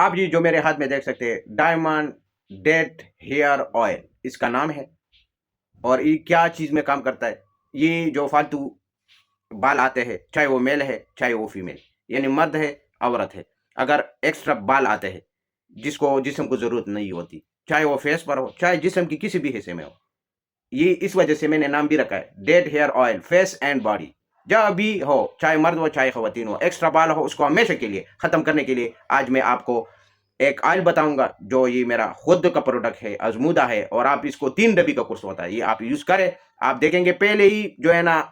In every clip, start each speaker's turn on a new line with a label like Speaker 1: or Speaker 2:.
Speaker 1: آپ یہ جو میرے ہاتھ میں دیکھ سکتے ہیں ڈائمنڈ ڈیٹ ہیئر آئل اس کا نام ہے، اور یہ کیا چیز میں کام کرتا ہے؟ یہ جو فالتو بال آتے ہیں، چاہے وہ میل ہے چاہے وہ فیمیل، یعنی مرد ہے عورت ہے، اگر ایکسٹرا بال آتے ہیں جس کو جسم کو ضرورت نہیں ہوتی، چاہے وہ فیس پر ہو چاہے جسم کی کسی بھی حصے میں ہو، یہ اس وجہ سے میں نے نام بھی رکھا ہے ڈیڈ hair oil face and body. جب بھی ہو چاہے مرد ہو چاہے خواتین ہو، ایکسٹرا بال ہو، اس کو ہمیشہ کے لیے ختم کرنے کے لیے آج میں آپ کو ایک آئل بتاؤں گا جو یہ میرا خود کا پروڈکٹ ہے، آزمودہ ہے، اور آپ اس کو 3 ڈبی کا کورس ہوتا ہے، یہ آپ یوز کریں، آپ دیکھیں گے پہلے ہی جو ہے نا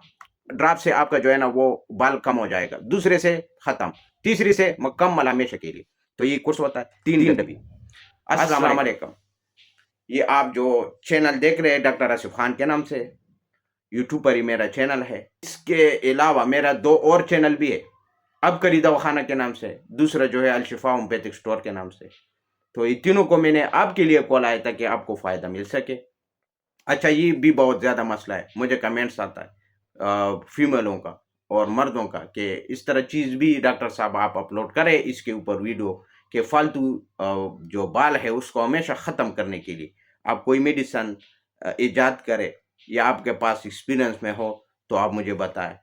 Speaker 1: ڈراپ سے آپ کا جو ہے نا وہ بال کم ہو جائے گا، دوسرے سے ختم، تیسری سے مکمل ہمیشہ کے لیے. تو یہ کورس ہوتا ہے 3 ڈبی. السلام علیکم. یہ آپ جو چینل دیکھ رہے ہیں ڈاکٹر آصف خان کے نام سے، یوٹیوب پر ہی میرا چینل ہے. اس کے علاوہ میرا 2 اور چینل بھی ہے، اب کری دواخانہ کے نام سے، دوسرا جو ہے الشفا ہومیوپیتھک اسٹور کے نام سے. تو یہ تینوں کو میں نے آپ کے لیے کھولا ہے تاکہ آپ کو فائدہ مل سکے. اچھا، یہ بھی بہت زیادہ مسئلہ ہے، مجھے کمنٹس آتا ہے فیمیلوں کا اور مردوں کا کہ اس طرح چیز بھی ڈاکٹر صاحب آپ اپلوڈ کریں اس کے اوپر ویڈیو کہ فالتو جو بال ہے اس کو ہمیشہ ختم کرنے کے لیے آپ کوئی میڈیسن ایجاد کرے یا آپ کے پاس ایکسپیرینس میں ہو تو آپ مجھے بتائیں.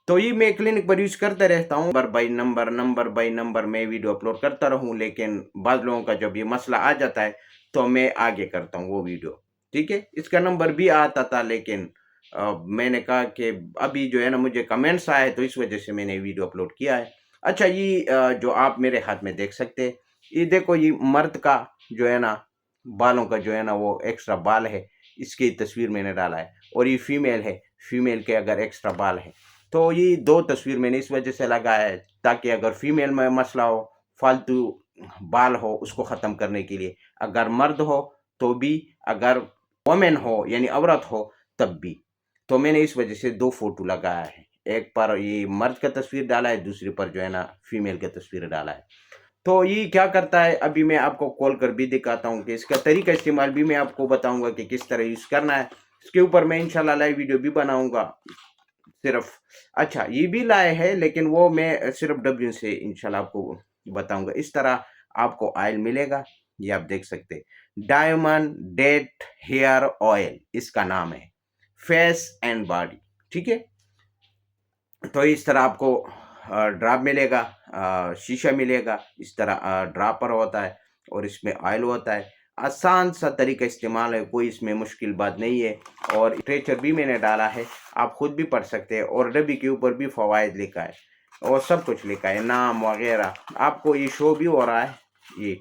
Speaker 1: تو یہ میں کلینک پر یوز کرتے رہتا ہوں، نمبر بائی نمبر میں ویڈیو اپلوڈ کرتا رہوں، لیکن بعض لوگوں کا جب یہ مسئلہ آ جاتا ہے تو میں آگے کرتا ہوں وہ ویڈیو. ٹھیک ہے، اس کا نمبر بھی آتا تھا، لیکن میں نے کہا کہ ابھی جو ہے نا مجھے کمنٹس آئے تو اس وجہ سے میں نے ویڈیو اپلوڈ کیا ہے. اچھا، یہ جو آپ میرے ہاتھ میں دیکھ سکتے ہیں، یہ دیکھو، یہ مرد کا جو ہے نا بالوں کا جو ہے نا وہ ایکسٹرا بال ہے، اس کی تصویر میں نے ڈالا ہے، اور یہ فیمیل ہے، فیمیل کے اگر ایکسٹرا بال ہے تو یہ 2 تصویر میں نے اس وجہ سے لگایا ہے تاکہ اگر فیمیل میں مسئلہ ہو، فالتو بال ہو، اس کو ختم کرنے کے لیے، اگر مرد ہو تو بھی، اگر وومن ہو یعنی عورت ہو تب بھی. تو میں نے اس وجہ سے 2 فوٹو لگایا ہے، ایک پر یہ مرد کا تصویر ڈالا ہے، دوسری پر جو ہے نا فیمیل کا تصویر ڈالا ہے. تو یہ کیا کرتا ہے ابھی میں آپ کو کھول کر بھی دکھاتا ہوں کہ اس کا طریقہ استعمال بھی میں آپ کو بتاؤں گا کہ کس طرح یوز کرنا ہے. اس کے اوپر میں انشاءاللہ لائیو ویڈیو بھی بناؤں گا صرف. اچھا، یہ بھی لائے ہے لیکن وہ میں صرف ڈبلیو سے انشاءاللہ آپ کو بتاؤں گا. اس طرح آپ کو آئل ملے گا، یہ آپ دیکھ سکتے، ڈائمنڈ ڈیٹ ہیئر آئل اس کا نام ہے، فیس اینڈ باڈی. ٹھیک ہے، تو اس طرح آپ کو ڈراپ ملے گا، شیشہ ملے گا، اس طرح ڈراپر ہوتا ہے اور اس میں آئل ہوتا ہے. آسان سا طریقہ استعمال ہے، کوئی اس میں مشکل بات نہیں ہے. اور ٹریچر بھی میں نے ڈالا ہے، آپ خود بھی پڑھ سکتے ہیں، اور ڈبی کے اوپر بھی فوائد لکھا ہے اور سب کچھ لکھا ہے، نام وغیرہ، آپ کو یہ شو بھی ہو رہا ہے یہ.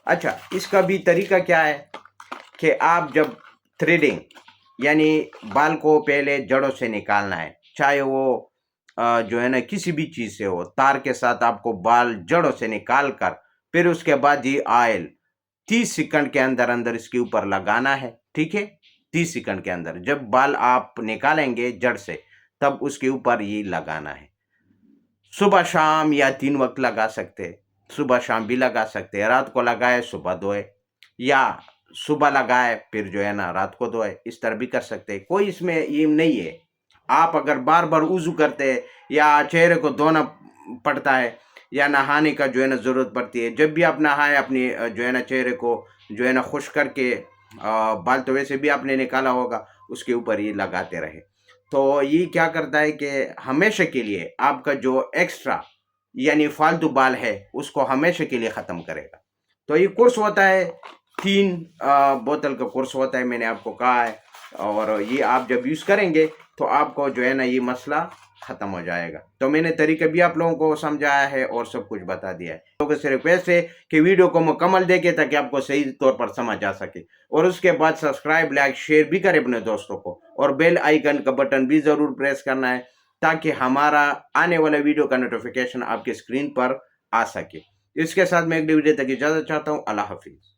Speaker 1: اچھا، اس کا بھی طریقہ کیا ہے کہ آپ جب تھریڈنگ یعنی بال کو پہلے جڑوں سے نکالنا ہے، چاہے وہ جو ہے نا کسی بھی چیز سے ہو، تار کے ساتھ آپ کو بال جڑوں سے نکال کر پھر اس کے بعد یہ آئل 30 سیکنڈ کے اندر اس کے اوپر لگانا ہے. ٹھیک ہے، 30 سیکنڈ کے اندر جب بال آپ نکالیں گے جڑ سے تب اس کے اوپر یہ لگانا ہے. صبح شام یا 3 وقت لگا سکتے، صبح شام بھی لگا سکتے، رات کو لگائے صبح دھوئے، یا صبح لگائے پھر جو ہے نا رات کو دھوئے، اس طرح بھی کر سکتے. کوئی اس میں یہ نہیں ہے. آپ اگر بار بار وضو کرتے یا چہرے کو دھونا پڑتا ہے یا نہانے کا جو ہے نا ضرورت پڑتی ہے، جب بھی آپ نہائے اپنی جو ہے نا چہرے کو جو ہے نا خشک کر کے، بال تو ویسے بھی آپ نے نکالا ہوگا، اس کے اوپر یہ لگاتے رہے. تو یہ کیا کرتا ہے کہ ہمیشہ کے لیے آپ کا جو ایکسٹرا یعنی فالتو بال ہے اس کو ہمیشہ کے لیے ختم کرے گا. تو یہ کورس ہوتا ہے 3 بوتل کا کورس ہوتا ہے، میں نے آپ کو کہا ہے، اور یہ آپ جب یوز کریں گے تو آپ کو جو ہے نا یہ مسئلہ ختم ہو جائے گا. تو میں نے طریقہ بھی آپ لوگوں کو سمجھایا ہے اور سب کچھ بتا دیا ہے. لوگوں سے ریکویسٹ ہے کہ ویڈیو کو مکمل دیکھیں تاکہ آپ کو صحیح طور پر سمجھ آ سکے، اور اس کے بعد سبسکرائب، لائک، شیئر بھی کریں اپنے دوستوں کو، اور بیل آئیکن کا بٹن بھی ضرور پریس کرنا ہے تاکہ ہمارا آنے والا ویڈیو کا نوٹیفیکیشن آپ کے اسکرین پر آ سکے. اس کے ساتھ میں ایک ویڈیو تک اجازت چاہتا ہوں. اللہ حافظ.